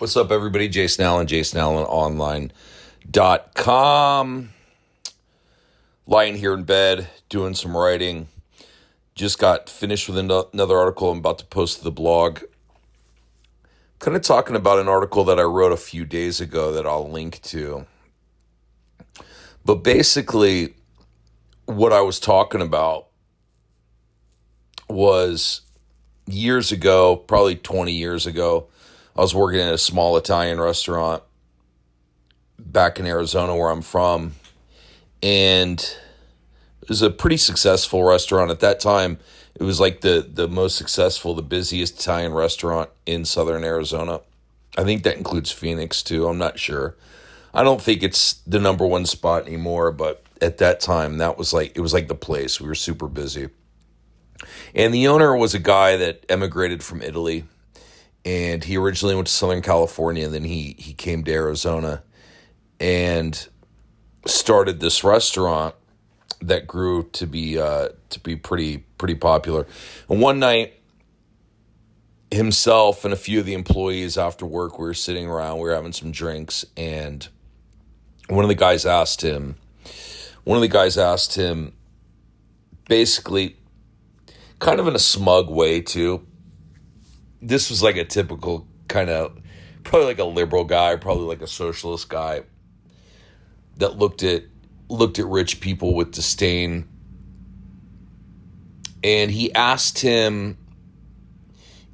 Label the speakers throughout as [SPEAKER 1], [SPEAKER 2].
[SPEAKER 1] What's up, everybody? Jason Allen, jasonallenonline.com. Lying here in bed, doing some writing. Just got finished with another article I'm about to post to the blog. Kind of talking about an article that I wrote a few days ago that I'll link to. But basically, what I was talking about was years ago, probably 20 years ago, I was working in a small Italian restaurant back in Arizona where I'm from. And it was a pretty successful restaurant. At that time, it was like the most successful, the busiest Italian restaurant in southern Arizona. I think that includes Phoenix too. I'm not sure. I don't think it's the number one spot anymore, but at that time, it was like the place. We were super busy. And the owner was a guy that emigrated from Italy. And he originally went to Southern California, and then he came to Arizona and started this restaurant that grew to be pretty popular. And one night, himself and a few of the employees after work, we were sitting around, we were having some drinks, and one of the guys asked him, basically, kind of in a smug way too. This was like a typical kind of, probably like a liberal guy, probably like a socialist guy that looked at rich people with disdain. And he asked him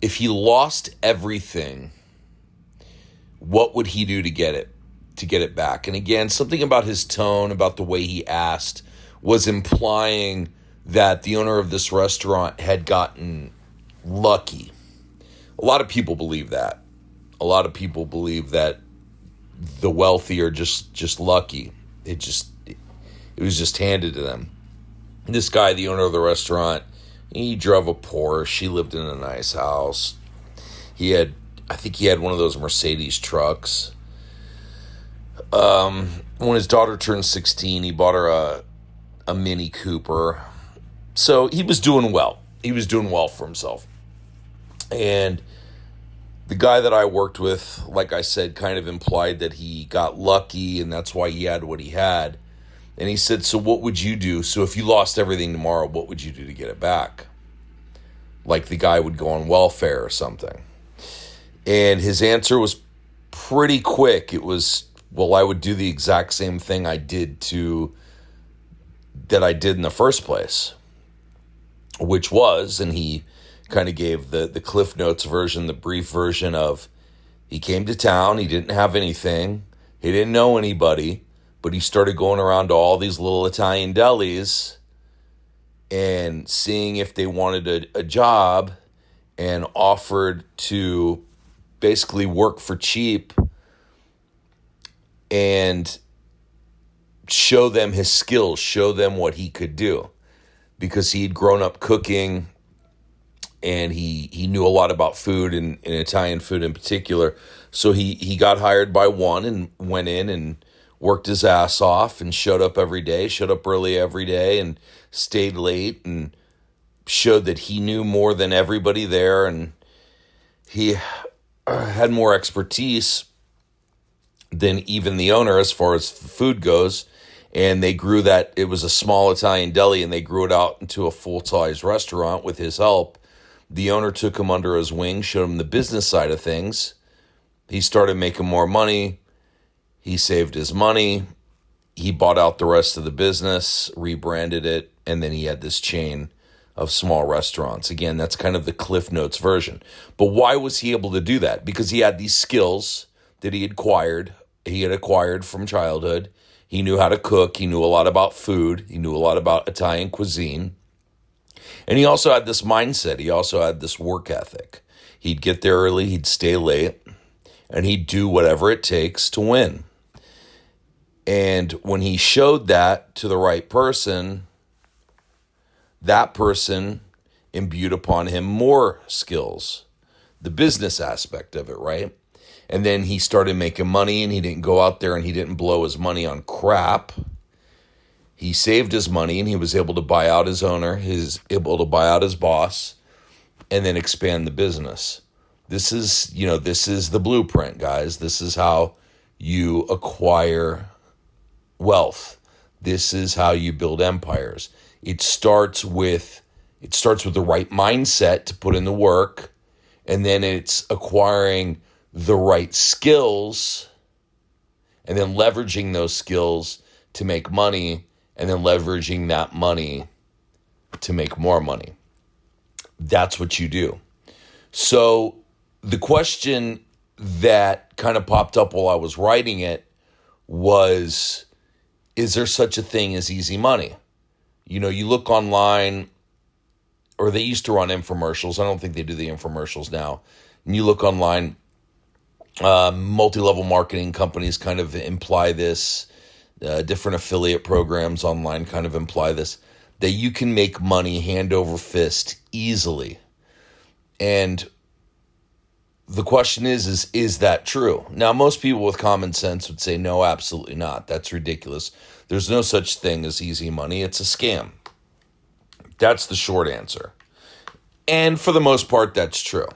[SPEAKER 1] if he lost everything, what would he do to get it back? And again, something about his tone, about the way he asked, was implying that the owner of this restaurant had gotten lucky. A lot of people believe that. A lot of people believe that the wealthy are just lucky. It was just handed to them. This guy, the owner of the restaurant, he drove a Porsche. He lived in a nice house. I think he had one of those Mercedes trucks. When his daughter turned 16, he bought her a Mini Cooper. So he was doing well. He was doing well for himself. And the guy that I worked with, like I said, kind of implied that he got lucky and that's why he had what he had. And he said, so what would you do? So if you lost everything tomorrow, what would you do to get it back? Like the guy would go on welfare or something. And his answer was pretty quick. It was, well, I would do the exact same thing that I did in the first place. Which was, and he kind of gave the Cliff Notes version, the brief version of, he came to town, he didn't have anything, he didn't know anybody, but he started going around to all these little Italian delis and seeing if they wanted a job, and offered to basically work for cheap and show them his skills, show them what he could do. Because he'd grown up cooking and he knew a lot about food and Italian food in particular. So he got hired by one and went in and worked his ass off and showed up early every day and stayed late and showed that he knew more than everybody there, and he had more expertise than even the owner as far as food goes. And they grew that. It was a small Italian deli, and they grew it out into a full-size restaurant with his help. The owner took him under his wing, showed him the business side of things. He started making more money. He saved his money. He bought out the rest of the business, rebranded it, and then he had this chain of small restaurants. Again, that's kind of the Cliff Notes version. But why was he able to do that? Because he had these skills that he had acquired from childhood. He knew how to cook. He knew a lot about food. He knew a lot about Italian cuisine. And he also had this mindset. He also had this work ethic. He'd get there early. He'd stay late. And he'd do whatever it takes to win. And when he showed that to the right person, that person imbued upon him more skills. The business aspect of it, right? And then he started making money, and he didn't go out there and he didn't blow his money on crap. He saved his money, and he was able to buy out his owner, able to buy out his boss, and then expand the business. This is the blueprint, guys. This is how you acquire wealth. This is how you build empires. It starts with the right mindset to put in the work, and then it's acquiring the right skills, and then leveraging those skills to make money, and then leveraging that money to make more money. That's what you do. So the question that kind of popped up while I was writing it was, is there such a thing as easy money? You look online, or they used to run infomercials. I don't think they do the infomercials now. And you look online, multi-level marketing companies kind of imply this. Different affiliate programs online kind of imply this, that you can make money hand over fist easily. And the question is that true? Now, most people with common sense would say, no, absolutely not. That's ridiculous. There's no such thing as easy money. It's a scam. That's the short answer. And for the most part, that's true.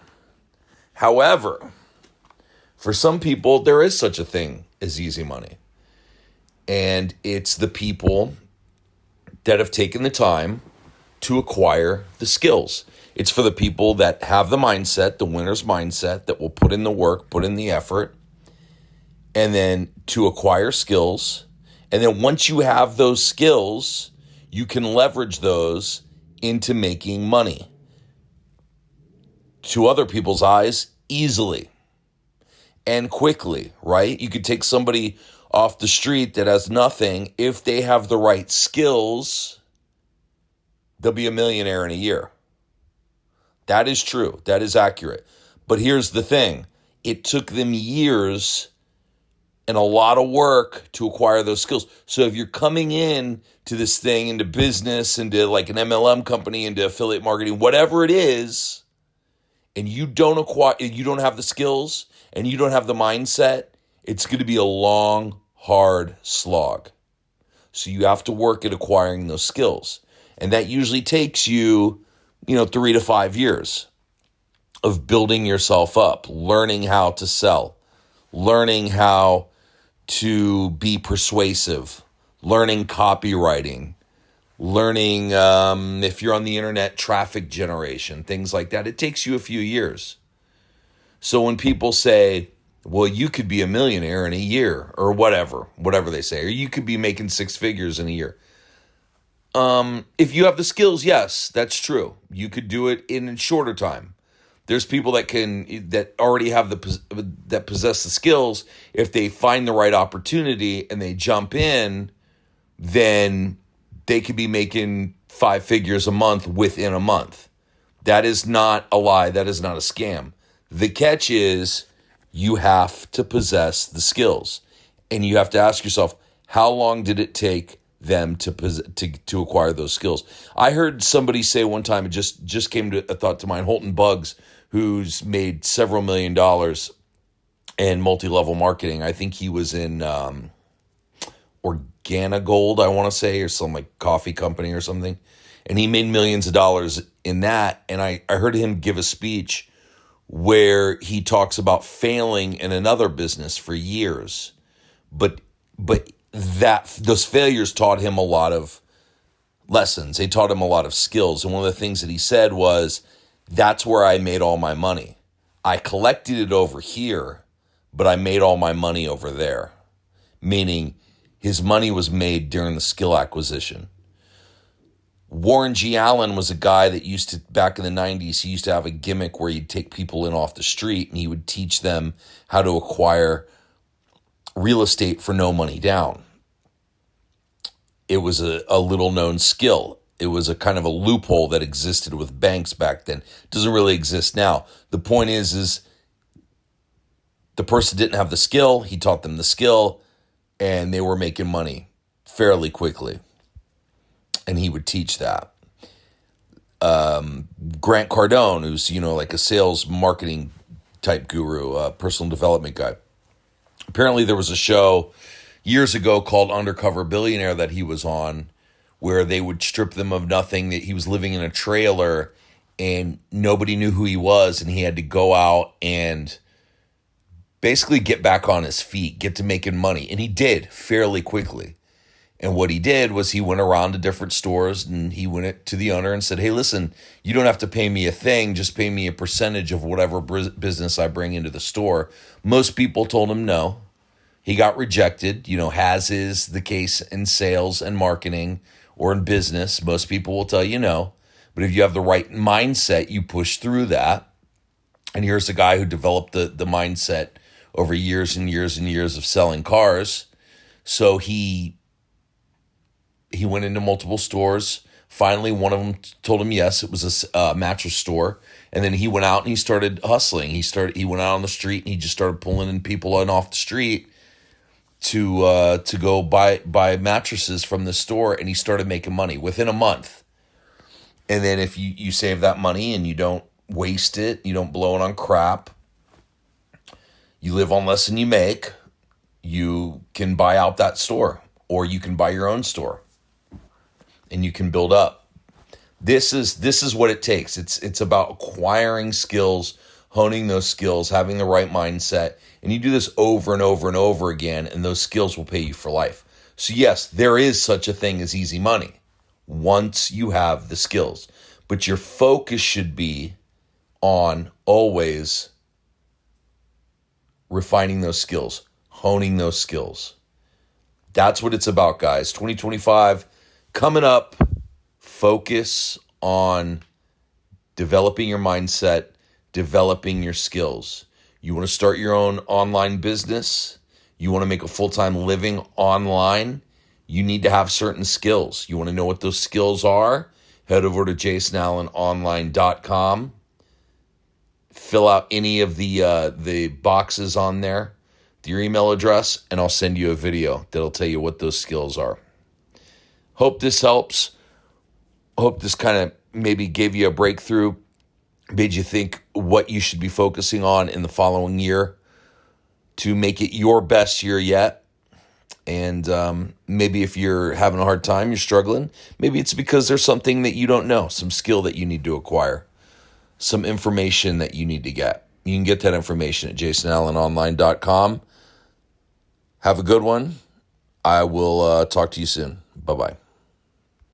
[SPEAKER 1] However, for some people, there is such a thing as easy money. And it's the people that have taken the time to acquire the skills. It's for the people that have the mindset, the winner's mindset, that will put in the work, put in the effort, and then to acquire skills. And then once you have those skills, you can leverage those into making money. To other people's eyes, easily and quickly, right? You could take somebody off the street that has nothing. If they have the right skills, they'll be a millionaire in a year. That is true. That is accurate. But here's the thing. It took them years and a lot of work to acquire those skills. So if you're coming in to this thing, into business, into like an MLM company, into affiliate marketing, whatever it is, and you don't have the skills and you don't have the mindset, it's going to be a long, hard slog. So you have to work at acquiring those skills. And that usually takes you, 3 to 5 years of building yourself up, learning how to sell, learning how to be persuasive, learning copywriting, learning, if you're on the internet, traffic generation, things like that. It takes you a few years. So when people say, well, you could be a millionaire in a year, or whatever they say, or you could be making 6 figures in a year. If you have the skills, yes, that's true. You could do it in a shorter time. There's people that already have that possess the skills. If they find the right opportunity and they jump in, then they could be making 5 figures a month within a month. That is not a lie. That is not a scam. The catch is you have to possess the skills, and you have to ask yourself, how long did it take them to acquire those skills? I heard somebody say one time, it just came to a thought to mind, Holton Buggs, who's made several $1 million in multi-level marketing. I think he was in Organigold, I want to say, or some like coffee company or something. And he made millions of dollars in that. And I heard him give a speech where he talks about failing in another business for years. But those failures taught him a lot of lessons. They taught him a lot of skills. And one of the things that he said was, that's where I made all my money. I collected it over here, but I made all my money over there. Meaning his money was made during the skill acquisition. Warren G. Allen was a guy that used to, back in the 90s, he used to have a gimmick where he'd take people in off the street and he would teach them how to acquire real estate for no money down. It was a little known skill. It was a kind of a loophole that existed with banks back then. It doesn't really exist now. The point is the person didn't have the skill. He taught them the skill, and they were making money fairly quickly. And he would teach that. Grant Cardone, who's, like a sales marketing type guru, personal development guy. Apparently there was a show years ago called Undercover Billionaire that he was on, where they would strip them of nothing. That he was living in a trailer and nobody knew who he was, and he had to go out and basically get back on his feet, get to making money. And he did fairly quickly. And what he did was he went around to different stores and he went to the owner and said, hey, listen, you don't have to pay me a thing. Just pay me a percentage of whatever business I bring into the store. Most people told him no. He got rejected, as is the case in sales and marketing or in business. Most people will tell you no. But if you have the right mindset, you push through that. And here's a guy who developed the mindset over years and years and years of selling cars. So he went into multiple stores. Finally, one of them told him yes. It was a mattress store. And then he went out and he started hustling. He went out on the street and he just started pulling in people in off the street to go buy mattresses from the store. And he started making money within a month. And then if you save that money and you don't waste it, you don't blow it on crap, you live on less than you make, you can buy out that store, or you can buy your own store and you can build up. This is what it takes. It's about acquiring skills, honing those skills, having the right mindset. And you do this over and over and over again, and those skills will pay you for life. So yes, there is such a thing as easy money once you have the skills. But your focus should be on always refining those skills, honing those skills. That's what it's about, guys. 2025 coming up. Focus on developing your mindset, developing your skills. You want to start your own online business? You want to make a full-time living online? You need to have certain skills. You want to know what those skills are? Head over to jasonallenonline.com. Fill out any of the boxes on there, your email address, and I'll send you a video that'll tell you what those skills are. Hope this helps. Hope this kind of maybe gave you a breakthrough, made you think what you should be focusing on in the following year to make it your best year yet. And maybe if you're having a hard time, you're struggling, maybe it's because there's something that you don't know, some skill that you need to acquire, some information that you need to get. You can get that information at jasonallenonline.com. Have a good one. I will talk to you soon. Bye-bye.